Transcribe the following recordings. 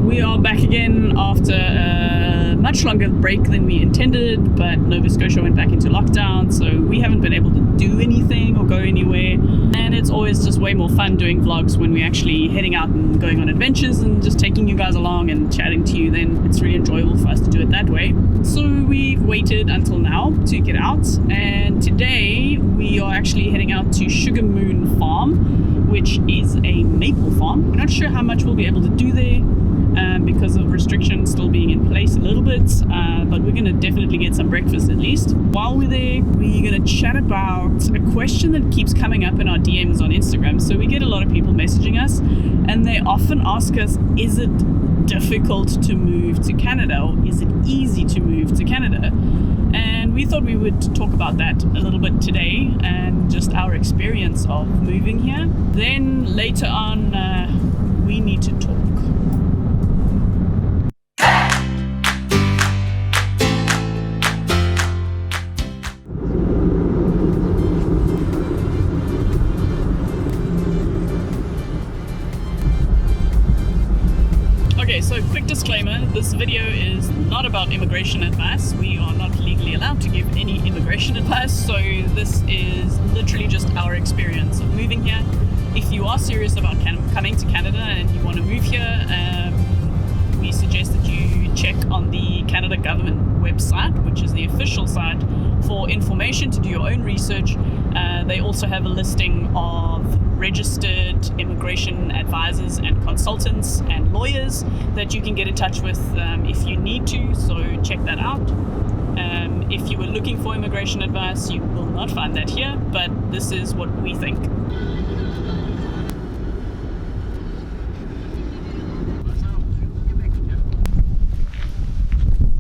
We are back again after a much longer break than we intended, but Nova Scotia went back into lockdown, so we haven't been able to do anything or go anywhere. And it's always just way more fun doing vlogs when we're actually heading out and going on adventures and just taking you guys along and chatting to you. Then it's really enjoyable for us to do it that way. So we've waited until now to get out, and today we are actually heading out to Sugar Moon Farm, which is a maple farm. We're not sure how much we'll be able to do there because of restrictions still being in place a little bit, but we're going to definitely get some breakfast at least. While we're there, we're going to chat about a question that keeps coming up in our DMs on Instagram. So we get a lot of people messaging us, and they often ask us, is it difficult to move to Canada, or is it easy to move to Canada? And we thought we would talk about that a little bit today and just our experience of moving here. Then later on, we need to talk. Okay, so quick disclaimer, this video is not about immigration advice. We are not legally allowed to give any immigration advice, so this is literally just our experience of moving here. If you are serious about coming to Canada and you want to move here, we suggest that you check on the Canada government website, which is the official site, for information to do your own research. They also have a listing of registered immigration advisors and consultants and lawyers that you can get in touch with if you need to, so check that out. If you were looking for immigration advice, you will not find that here, but this is what we think.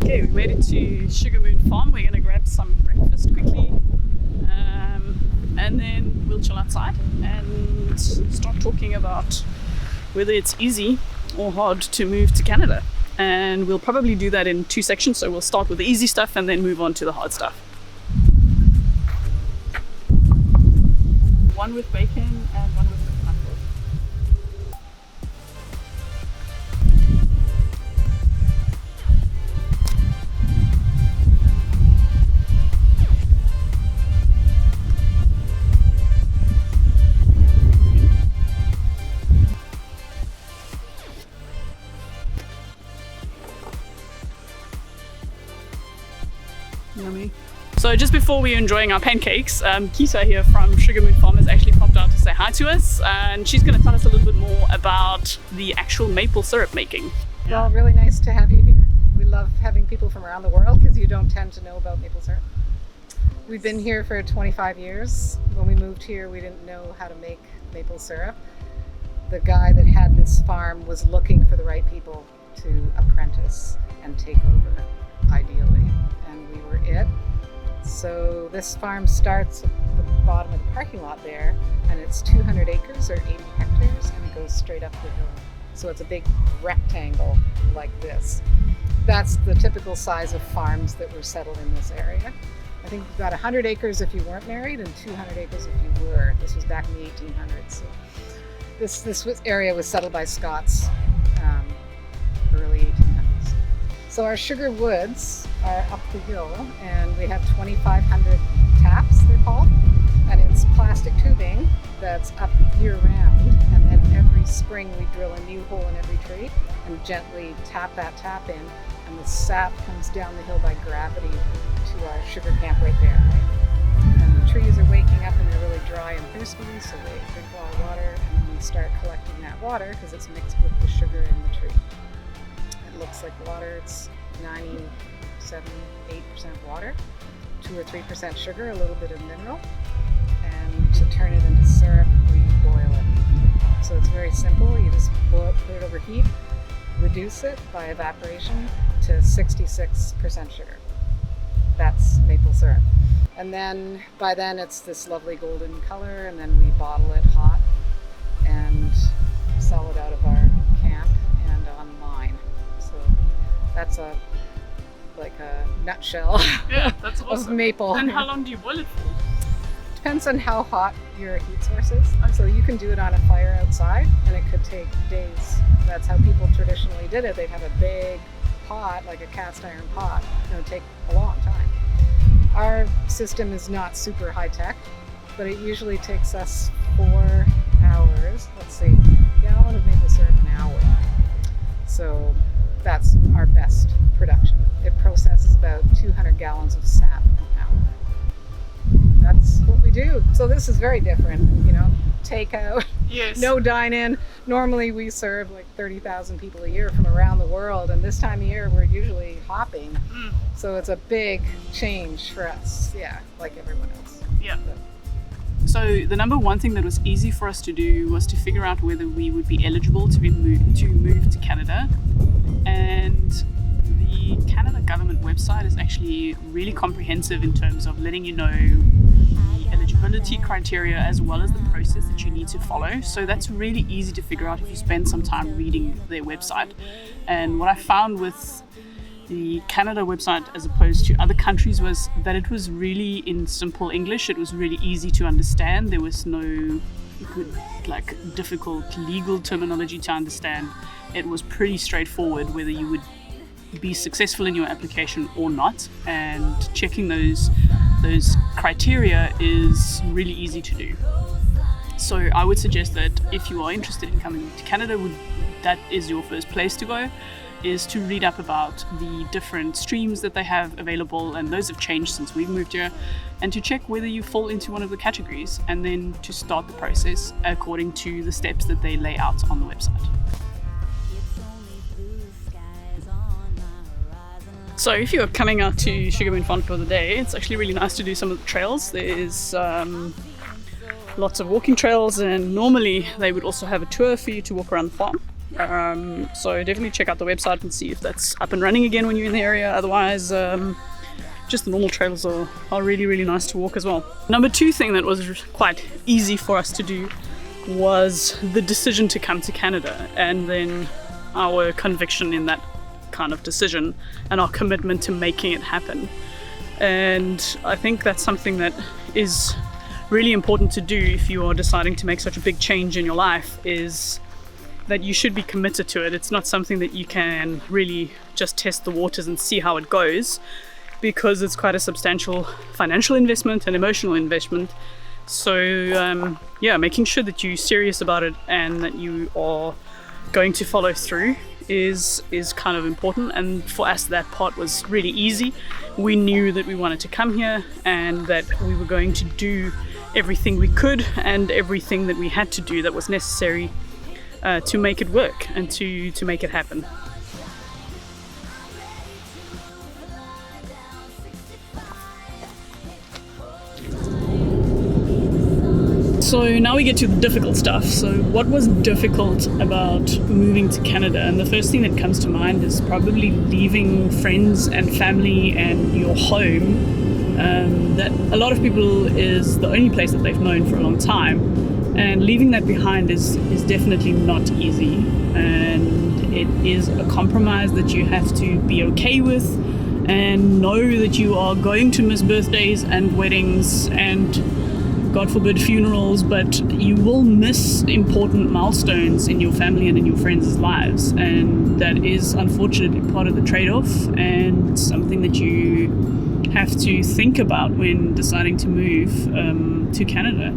Okay, we made it to Sugar Moon Farm. We're going to grab some breakfast quickly, and then we'll chill outside and start talking about whether it's easy or hard to move to Canada. And we'll probably do that in two sections, so we'll start with the easy stuff and then move on to the hard stuff. One with bacon and one with pineapple. Yummy. So just before we were enjoying our pancakes, Kita here from Sugar Moon Farm has actually popped out to say hi to us, and she's going to tell us a little bit more about the actual maple syrup making. Well, really nice to have you here. We love having people from around the world because you don't tend to know about maple syrup. We've been here for 25 years. When we moved here, we didn't know how to make maple syrup. The guy that had this farm was looking for the right people to apprentice and take over, ideally, and we were it. So this farm starts at the bottom of the parking lot there, and it's 200 acres or 80 hectares, and it goes straight up the hill. So it's a big rectangle like this. That's the typical size of farms that were settled in this area. I think you've got 100 acres if you weren't married and 200 acres if you were. This was back in the 1800s. So this area was settled by Scots, early 1800s. So our sugar woods are up the hill, and we have 2,500 taps, they're called, and it's plastic tubing that's up year round, and then every spring we drill a new hole in every tree and gently tap that tap in, and the sap comes down the hill by gravity to our sugar camp right there. Right? And the trees are waking up and they're really dry and thirsty, so they drink a lot of water, and then we start collecting that water because it's mixed with the sugar in the tree. It looks like water. It's 97-8% water, 2 or 3% sugar, a little bit of mineral, and to turn it into syrup, we boil it. So it's very simple. You just boil it, put it over heat, reduce it by evaporation to 66% sugar. That's maple syrup. And then by then it's this lovely golden color, and then we bottle it hot and sell it out of our camp and online. So that's a nutshell Yeah, that's awesome. of maple. And how long do you boil it for? depends on how hot your heat source is. So you can do it on a fire outside, and it could take days. That's how people traditionally did it. They'd have a big pot, like a cast iron pot, and it would take a long time. Our system is not super high tech, but it usually takes us 4 hours. Let's see, a gallon of maple syrup an hour. So that's our best production. It processes about 200 gallons of sap an hour. That's what we do. So this is very different, you know, takeout, Yes. no dine-in. Normally we serve like 30,000 people a year from around the world, and this time of year we're usually hopping. So it's a big change for us, yeah, like everyone else. Yeah. So the number one thing that was easy for us to do was to figure out whether we would be eligible to move to Canada. And the Canada government website is actually really comprehensive in terms of letting you know the eligibility criteria as well as the process that you need to follow. So that's really easy to figure out if you spend some time reading their website. And what I found with the Canada website as opposed to other countries was that it was really in simple English. It was really easy to understand. There was no difficult legal terminology to understand. It was pretty straightforward whether you would be successful in your application or not, and checking those criteria is really easy to do. So I would suggest that if you are interested in coming to Canada, that is your first place to go, is to read up about the different streams that they have available, and those have changed since we've moved here, and to check whether you fall into one of the categories, and then to start the process according to the steps that they lay out on the website. So if you're coming out to Sugarman Farm for the day, it's actually really nice to do some of the trails. There's lots of walking trails, and normally they would also have a tour for you to walk around the farm. So definitely check out the website and see if that's up and running again when you're in the area. Otherwise, just the normal trails are really, really nice to walk as well. Number two thing that was quite easy for us to do was the decision to come to Canada, and then our conviction in that kind of decision and our commitment to making it happen. And I think that's something that is really important to do if you are deciding to make such a big change in your life, is that you should be committed to it. It's not something that you can really just test the waters and see how it goes, because it's quite a substantial financial investment and emotional investment. So making sure that you're serious about it and that you are going to follow through is kind of important. And for us, that part was really easy. We knew that we wanted to come here and that we were going to do everything we could and everything that we had to do that was necessary to make it work and to make it happen. So now we get to the difficult stuff. So what was difficult about moving to Canada? And the first thing that comes to mind is probably leaving friends and family and your home. That a lot of people is the only place that they've known for a long time. And leaving that behind is definitely not easy. And it is a compromise that you have to be okay with and know that you are going to miss birthdays and weddings and, God forbid, funerals, but you will miss important milestones in your family and in your friends' lives. And that is unfortunately part of the trade-off and something that you have to think about when deciding to move to Canada.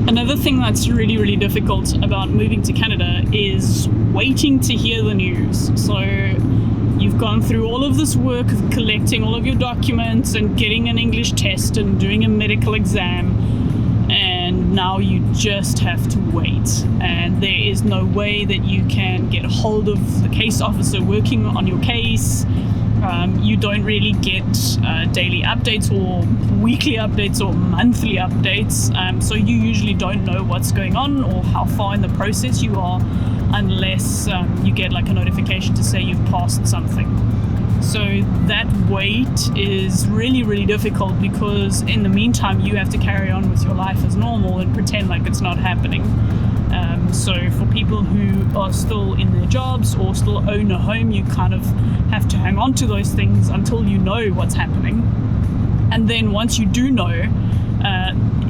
Another thing that's really, really difficult about moving to Canada is waiting to hear the news. So you've gone through all of this work of collecting all of your documents and getting an English test and doing a medical exam, and now you just have to wait. And there is no way that you can get hold of the case officer working on your case. You don't really get daily updates or weekly updates or monthly updates. So you usually don't know what's going on or how far in the process you are unless you get like a notification to say you've passed something. So that wait is really, really difficult because in the meantime you have to carry on with your life as normal and pretend like it's not happening. So for people who are still in their jobs or still own a home, you kind of have to hang on to those things until you know what's happening. And then once you do know,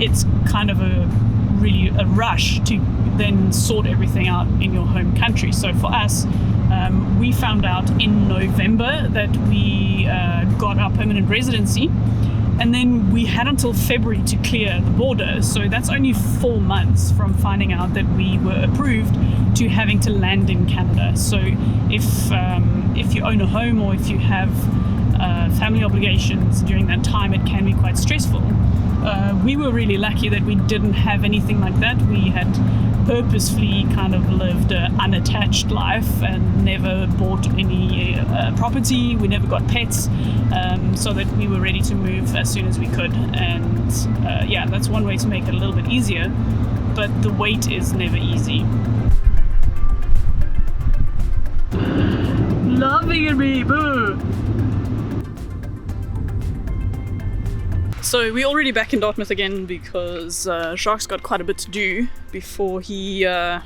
it's kind of really a rush to then sort everything out in your home country. So for us, we found out in November that we got our permanent residency, and then we had until February to clear the border. So that's only 4 months from finding out that we were approved to having to land in Canada. So if you own a home or if you have family obligations during that time, it can be quite stressful. We were really lucky that we didn't have anything like that. We had purposefully kind of lived an unattached life and never bought any property. We never got pets, so that we were ready to move as soon as we could. And yeah, that's one way to make it a little bit easier, but the wait is never easy. Laughing at me, boo! So we're already back in Dartmouth again because Jacques got quite a bit to do before he, I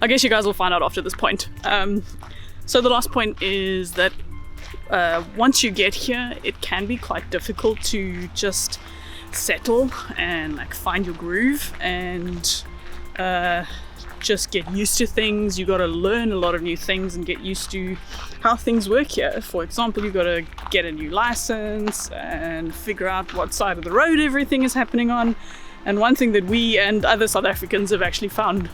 guess you guys will find out after this point. So the last point is that once you get here, it can be quite difficult to just settle and like find your groove and just get used to things. You got to learn a lot of new things and get used to how things work here. For example, you got to get a new license and figure out what side of the road everything is happening on. And one thing that we and other South Africans have actually found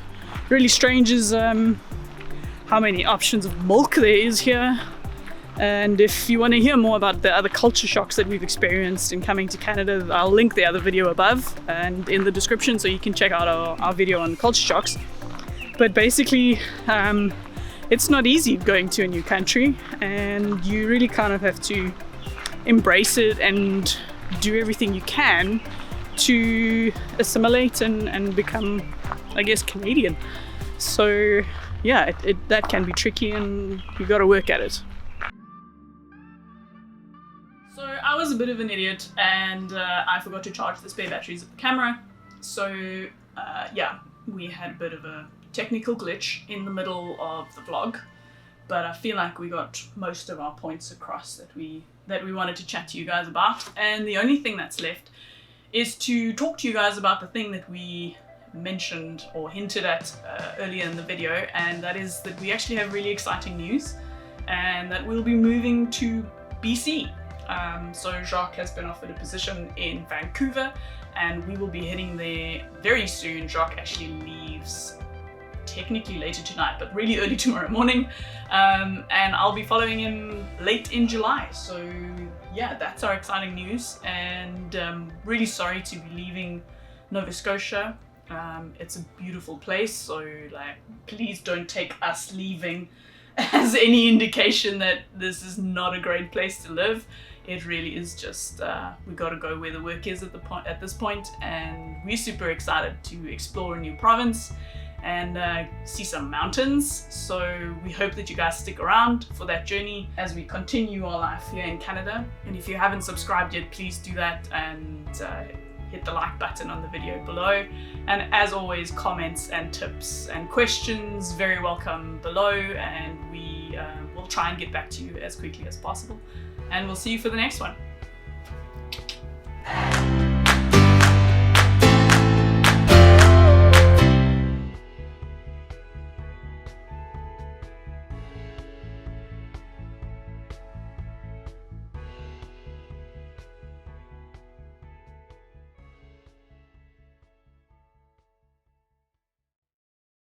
really strange is how many options of milk there is here. And if you want to hear more about the other culture shocks that we've experienced in coming to Canada, I'll link the other video above and in the description, so you can check out our video on culture shocks. But basically, it's not easy going to a new country, and you really kind of have to embrace it and do everything you can to assimilate and become, I guess, Canadian. So yeah, that can be tricky, and you got to work at it. So I was a bit of an idiot, and I forgot to charge the spare batteries of the camera. So yeah, we had a bit of a technical glitch in the middle of the vlog, but I feel like we got most of our points across that we wanted to chat to you guys about. And the only thing that's left is to talk to you guys about the thing that we mentioned or hinted at earlier in the video, and that is that we actually have really exciting news, and that we'll be moving to BC. So Jacques has been offered a position in Vancouver, and we will be heading there very soon. Jacques actually leaves technically later tonight, but really early tomorrow morning, and I'll be following him late in July. So yeah, that's our exciting news, and really sorry to be leaving Nova Scotia. It's a beautiful place, so like, please don't take us leaving as any indication that this is not a great place to live. It really is just we got to go where the work is at this point, and we're super excited to explore a new province and see some mountains. So we hope that you guys stick around for that journey as we continue our life here in Canada. And if you haven't subscribed yet, please do that, and hit the like button on the video below. And as always, comments and tips and questions very welcome below, and we will try and get back to you as quickly as possible. And we'll see you for the next one.